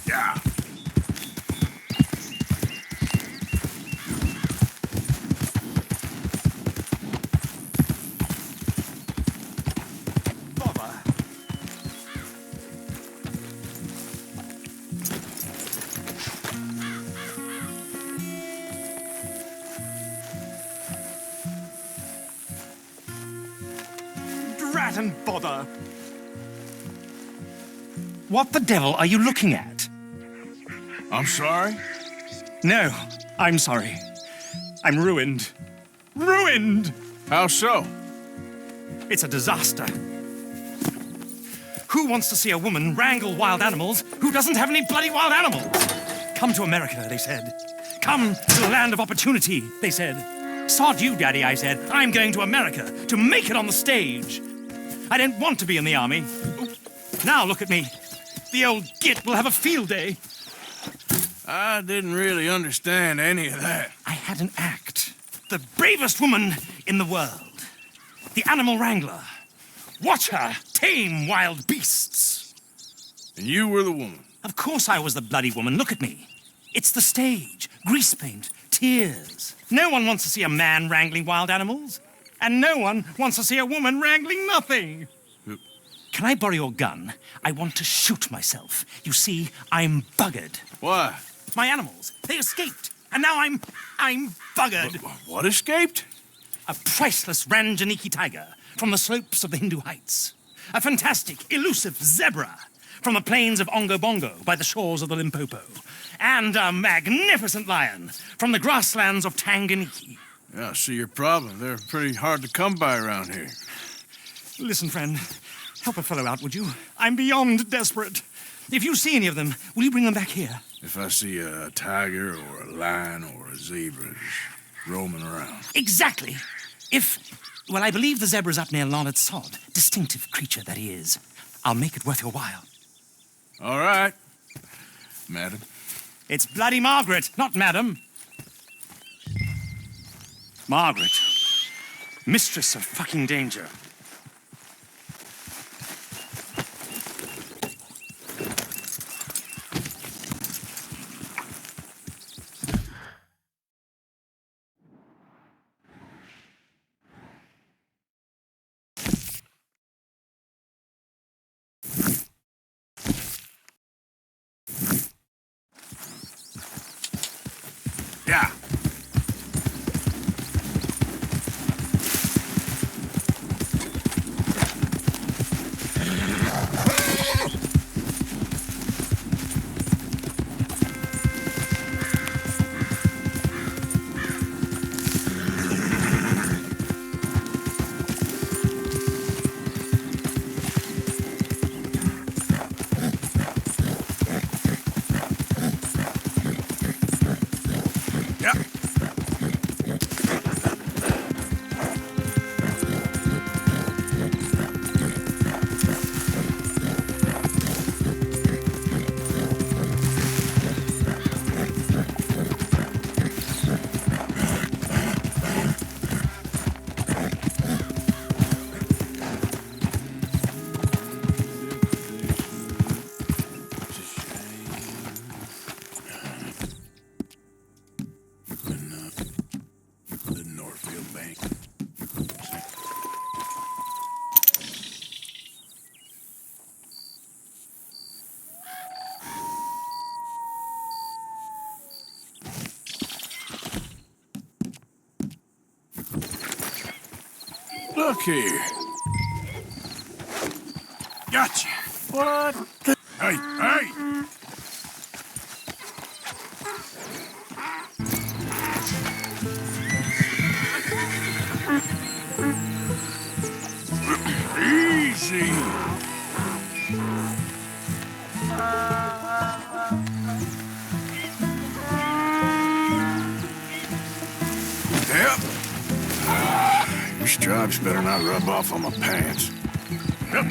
Yeah. Drat and bother. What the devil are you looking at? I'm sorry? No, I'm sorry. I'm ruined. Ruined! How so? It's a disaster. Who wants to see a woman wrangle wild animals who doesn't have any bloody wild animals? Come to America, they said. Come to the land of opportunity, they said. Sod you, Daddy, I said. I'm going to America to make it on the stage. I don't want to be in the army. Now look at me. The old git will have a field day. I didn't really understand any of that. I had an act. The bravest woman in the world. The animal wrangler. Watch her tame wild beasts. And you were the woman. Of course I was the bloody woman. Look at me. It's the stage. Grease paint. Tears. No one wants to see a man wrangling wild animals. And no one wants to see a woman wrangling nothing. Can I borrow your gun? I want to shoot myself. You see, I'm buggered. Why? My animals, they escaped. And now I'm buggered. What escaped? A priceless Ranjaniki tiger from the slopes of the Hindu Heights. A fantastic, elusive zebra from the plains of Ongo Bongo by the shores of the Limpopo. And a magnificent lion from the grasslands of Tanganyika. Yeah, I see your problem. They're pretty hard to come by around here. Listen, friend, help a fellow out, would you? I'm beyond desperate. If you see any of them, will you bring them back here? If I see a tiger or a lion or a zebra just roaming around. Exactly. Well, I believe the zebra's up near Larned Sod. Distinctive creature that he is. I'll make it worth your while. All right, madam. It's bloody Margaret, not madam. Margaret. Mistress of fucking danger. Yeah. Look here. Gotcha. What the? Hey, hey! Easy. Yep. Your stripes better not rub off on my pants. Yep.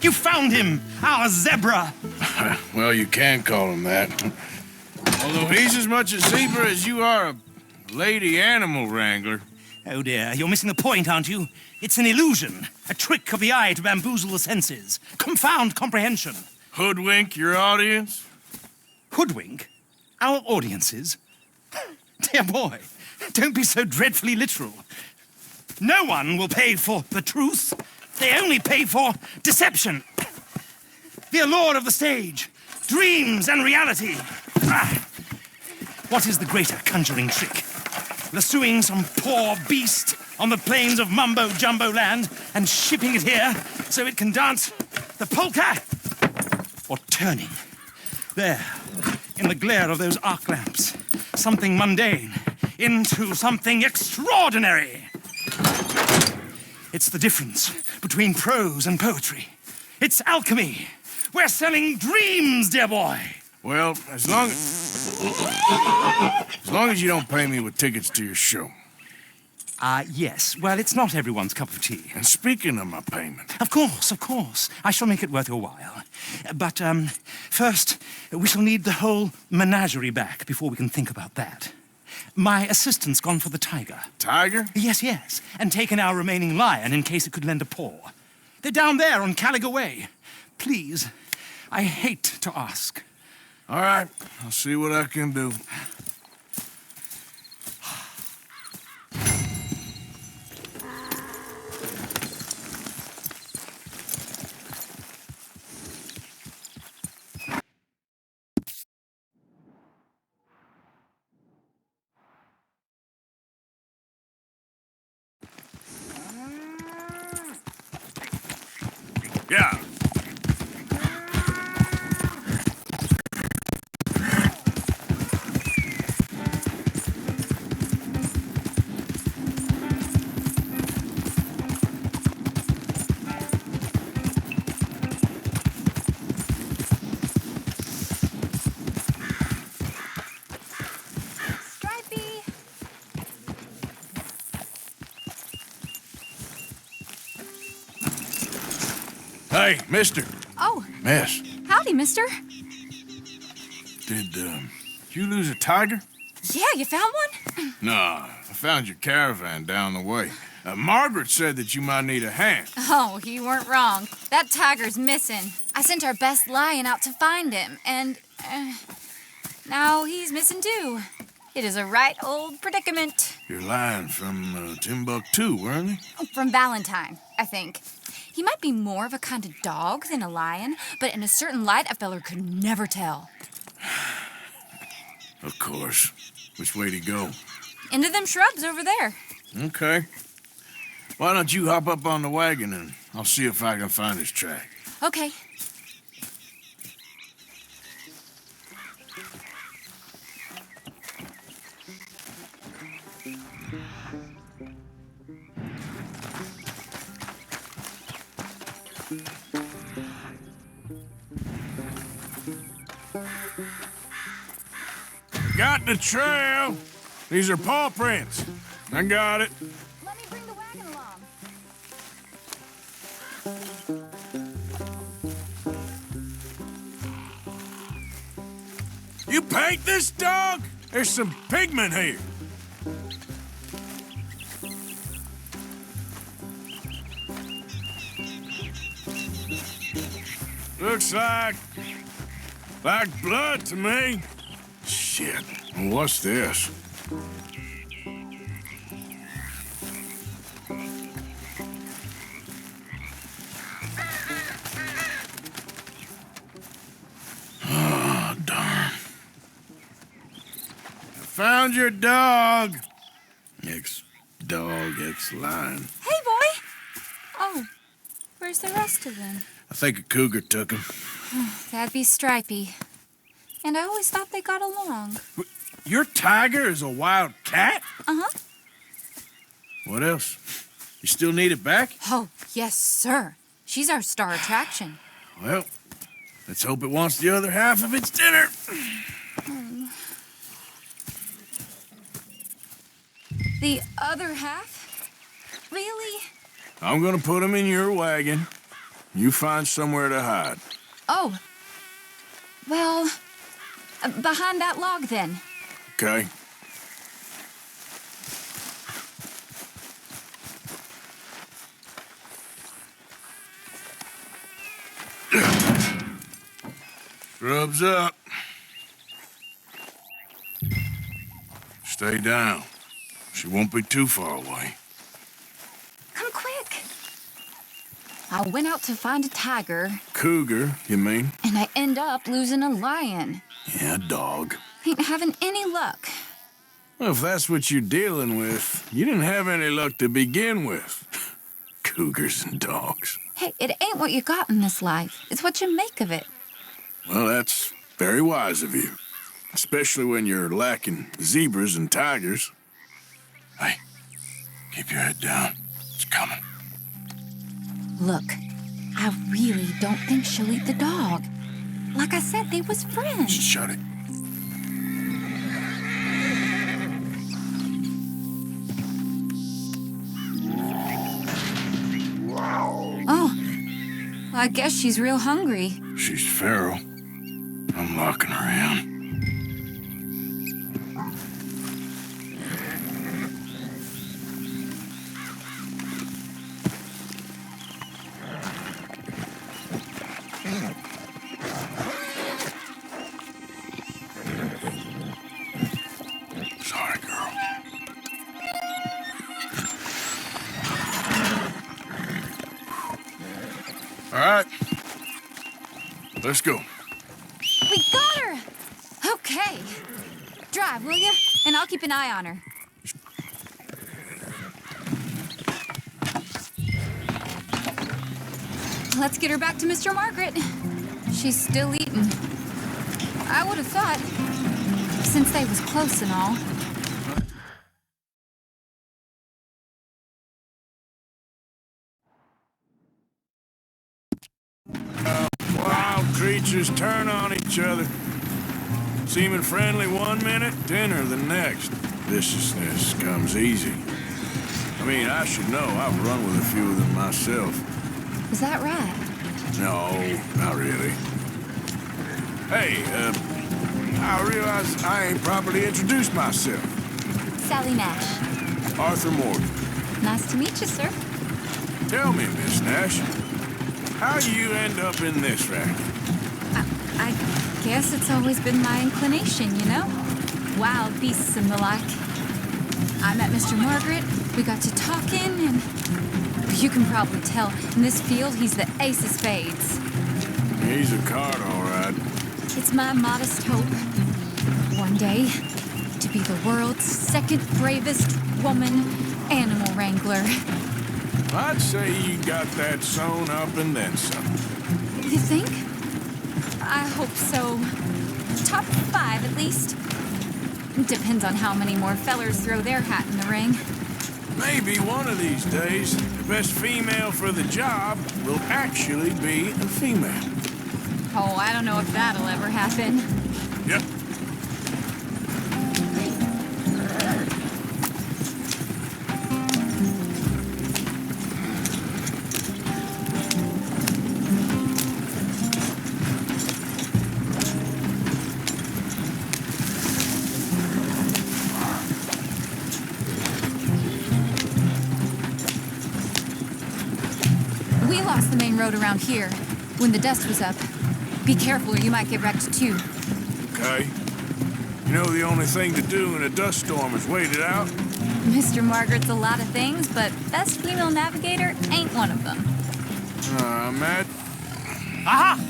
You found him, our zebra. Well, you can call him that. Although he's as much a zebra as you are a lady animal wrangler. Oh dear, you're missing the point, aren't you? It's an illusion, a trick of the eye to bamboozle the senses, confound comprehension. Hoodwink your audience? Hoodwink? Our audiences? Dear boy, don't be so dreadfully literal. No one will pay for the truth. They only pay for deception. The allure of the stage, dreams and reality. Ah. What is the greater conjuring trick? Lassoing some poor beast on the plains of mumbo-jumbo land and shipping it here so it can dance the polka? Or turning, there, in the glare of those arc lamps, something mundane into something extraordinary? It's the difference between prose and poetry. It's alchemy. We're selling dreams, dear boy. Well, as long as you don't pay me with tickets to your show. Yes. Well, it's not everyone's cup of tea. And speaking of my payment... Of course, of course. I shall make it worth your while. But, first, we shall need the whole menagerie back before we can think about that. My assistant's gone for the tiger. Tiger? Yes, yes. And taken our remaining lion in case it could lend a paw. They're down there on Caliga Way. Please, I hate to ask. All right, I'll see what I can do. Yeah. Hey, mister. Oh. Miss. Howdy, mister. Did, you lose a tiger? Yeah, you found one? Nah, I found your caravan down the way. Margaret said that you might need a hand. Oh, you weren't wrong. That tiger's missing. I sent our best lion out to find him, and, now he's missing too. It is a right old predicament. Your lion from, Timbuktu, weren't he? From Valentine, I think. He might be more of a kind of dog than a lion, but in a certain light, a feller could never tell. Of course. Which way to go? Into them shrubs over there. Okay. Why don't you hop up on the wagon and I'll see if I can find his track. Okay. Got the trail. These are paw prints. I got it. Let me bring the wagon along. You paint this dog? There's some pigment here. Looks like blood to me. Shit. What's this? Oh, darn. I found your dog. Ex-dog, ex-lion. Hey, boy! Oh, where's the rest of them? I think a cougar took him. That'd be Stripey. And I always thought they got along. Your tiger is a wild cat? Uh-huh. What else? You still need it back? Oh, yes, sir. She's our star attraction. Well, let's hope it wants the other half of its dinner. The other half? Really? I'm gonna put him in your wagon. You find somewhere to hide. Oh. Well, behind that log, then. Okay? Scrubs up. Stay down. She won't be too far away. Come quick. I went out to find a tiger, Cougar, you mean? and I end up losing a lion. Yeah, dog. Ain't having any luck. Well, if that's what you're dealing with, you didn't have any luck to begin with. Cougars and dogs. Hey, it ain't what you got in this life. It's what you make of it. Well, that's very wise of you. Especially when you're lacking zebras and tigers. Hey, keep your head down. It's coming. Look, I really don't think she'll eat the dog. Like I said, they was friends. Shut it. Oh, I guess she's real hungry. She's feral. I'm locking her in. Sorry, girl. All right. Let's go. We got her! Okay. Drive, will you? And I'll keep an eye on her. Let's get her back to Mr. Margaret. She's still eating. I would have thought, since they was close and all. Wild creatures turn on each other. Seeming friendly one minute, dinner the next. Viciousness comes easy. I mean, I should know. I've run with a few of them myself. Is that right? No, not really. Hey, I realize I ain't properly introduced myself. Sally Nash. Arthur Morgan. Nice to meet you, sir. Tell me, Miss Nash, how you end up in this racket? I guess it's always been my inclination, you know? Wild beasts and the like. I met Mr. Margaret, we got to talking, and you can probably tell, in this field, he's the ace of spades. He's a card, all right. It's my modest hope, one day, to be the world's second bravest woman animal wrangler. I'd say you got that sewn up and then some. You think? I hope so. Top 5, at least. Depends on how many more fellers throw their hat in the ring. Maybe one of these days, the best female for the job will actually be a female. Oh, I don't know if that'll ever happen. Yep. We lost the main road around here when the dust was up. Be careful or you might get wrecked too. Okay. You know the only thing to do in a dust storm is wait it out? Mr. Margaret's a lot of things, but best female navigator ain't one of them. Matt? Aha!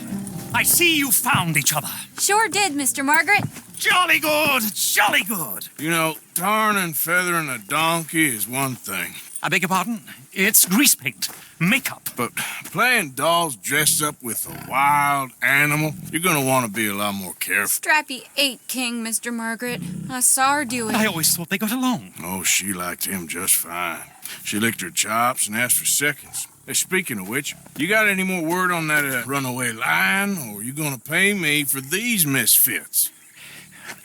I see you found each other. Sure did, Mr. Margaret. Jolly good, jolly good. You know, tarring and feathering a donkey is one thing. I beg your pardon? It's grease paint, makeup. But playing dolls dressed up with a wild animal, you're gonna want to be a lot more careful. Strappy ate King, Mr. Margaret. I saw her do it. I always thought they got along. Oh, she liked him just fine. She licked her chops and asked for seconds. Hey, speaking of which, you got any more word on that runaway lion, or are you gonna pay me for these misfits?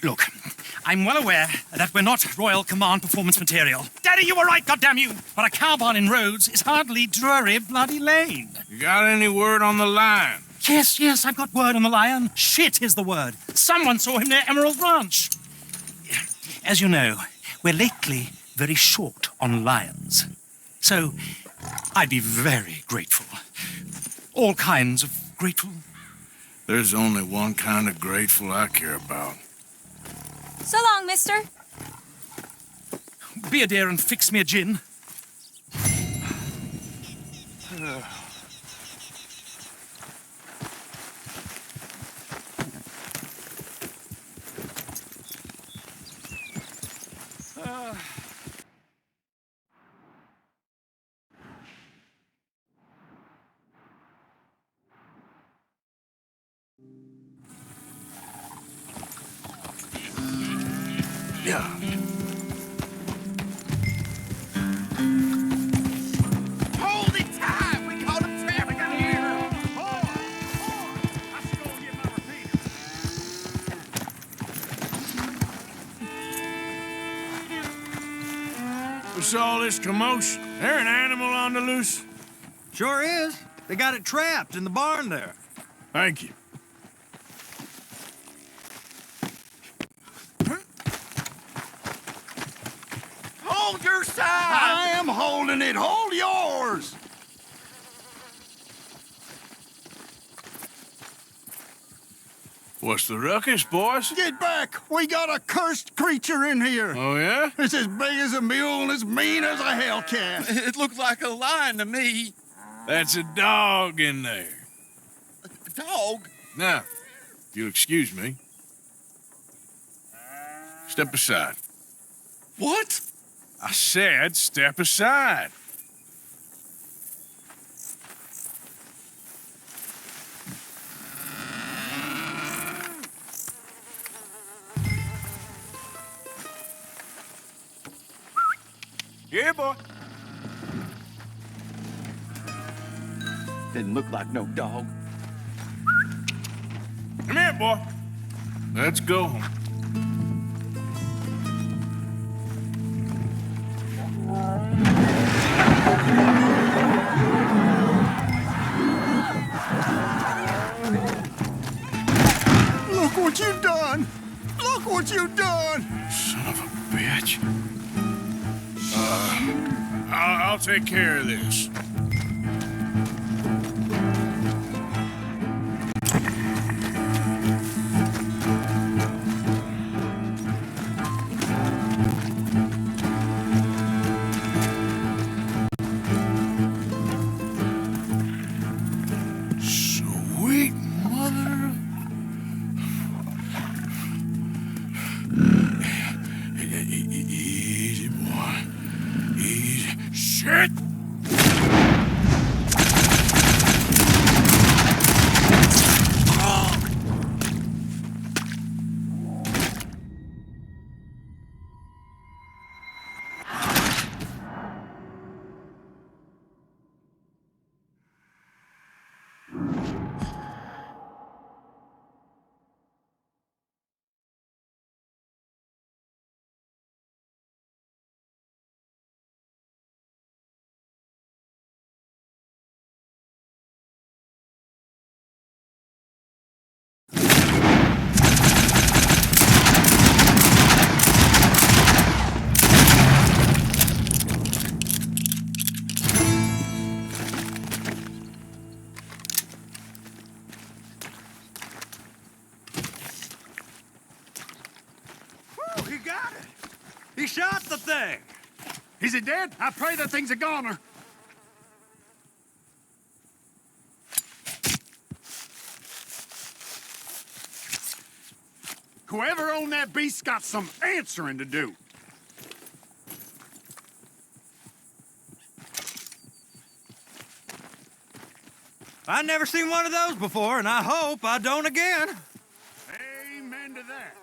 Look, I'm well aware that we're not Royal Command performance material. Daddy, you were right, goddammit! But a cowbarn in Rhodes is hardly Drury Bloody Lane. You got any word on the lion? Yes, I've got word on the lion. Shit is the word. Someone saw him near Emerald Ranch. As you know, we're lately very short on lions. So, I'd be very grateful. All kinds of grateful. There's only one kind of grateful I care about. So long, mister. Be a dear and fix me a gin. Yeah. Hold it tight! We caught him traffic out here! Boy! I should go get my repeater. What's all this commotion? There an animal on the loose? Sure is. They got it trapped in the barn there. Thank you. Hold your side! I am holding it! Hold yours! What's the ruckus, boys? Get back! We got a cursed creature in here! Oh, yeah? It's as big as a mule and as mean as a hellcat. It looks like a lion to me. That's a dog in there. A dog? Now, if you'll excuse me. Step aside. What? I said step aside. Yeah, boy. Didn't look like no dog. Come here, boy. Let's go home. Look what you done! Look what you done! Son of a bitch. I'll take care of this. Sweet mother. Easy, boy. Easy. Shit! He got it! He shot the thing! Is it dead? I pray that thing's a goner. Whoever owned that beast's got some answering to do. I never seen one of those before, and I hope I don't again. Amen to that.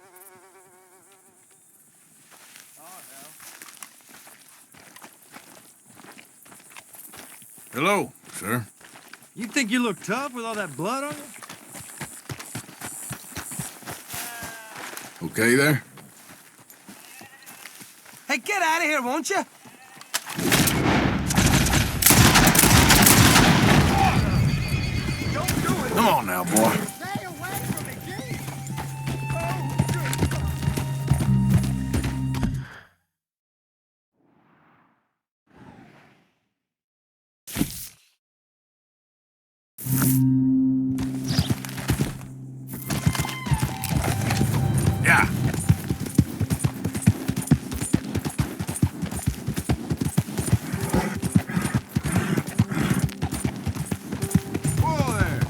Hello, sir. You think you look tough with all that blood on you? Okay there? Hey, get out of here, won't you? Come on now, boy. Stay away from the gate! Yeah. Whoa there!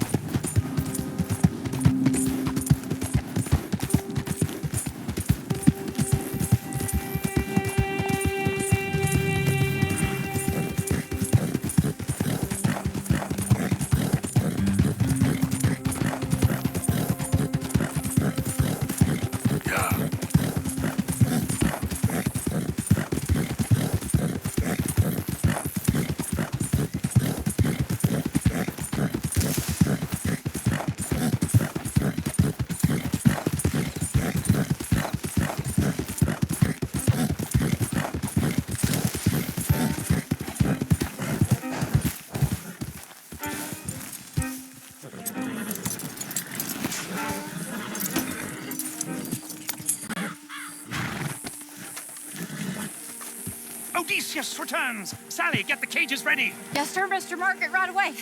Yeah. Odysseus returns! Sally, get the cages ready! Yes, sir, Mr. Margaret, right away.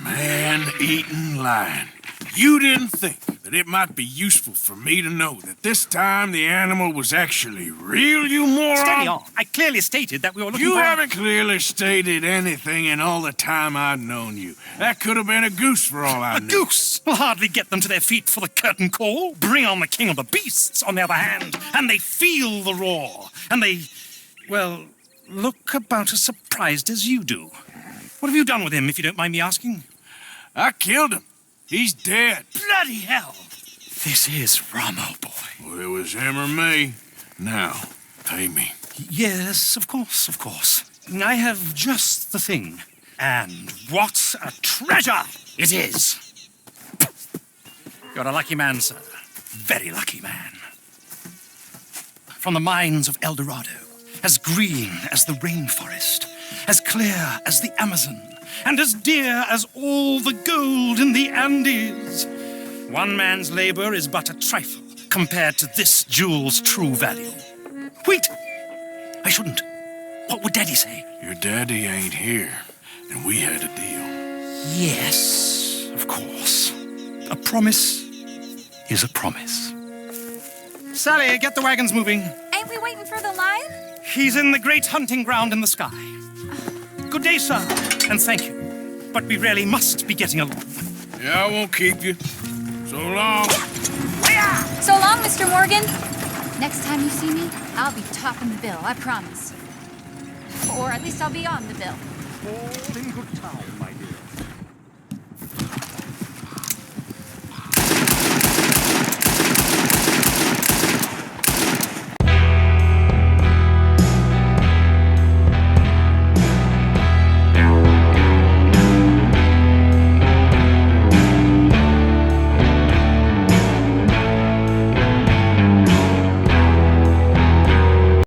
Man-eating lion. You didn't think that it might be useful for me to know that this time the animal was actually real, you moron? Steady on. I clearly stated that we were looking You for... haven't clearly stated anything in all the time I've known you. That could have been a goose for all I A knew. goose will hardly get them to their feet for the curtain call. Bring on the king of the beasts, on the other hand, and they feel the roar. And they, well, look about as surprised as you do. What have you done with him, if you don't mind me asking? I killed him. He's dead. Bloody hell! This is Ramo, boy. Well, it was him or me. Now, pay me. Yes, of course, of course. I have just the thing. And what a treasure it is! You're a lucky man, sir. Very lucky man. From the mines of El Dorado, as green as the rainforest, as clear as the Amazon, and as dear as all the gold in the Andes. One man's labor is but a trifle compared to this jewel's true value. Wait! I shouldn't. What would Daddy say? Your daddy ain't here, and we had a deal. Yes, of course. A promise is a promise. Sally, get the wagons moving. Ain't we waiting for the lion? He's in the great hunting ground in the sky. Good day, sir, and thank you. But we really must be getting along. Yeah, I won't keep you. So long. So long, Mr. Morgan. Next time you see me, I'll be topping the bill, I promise. Or at least I'll be on the bill. All in good time.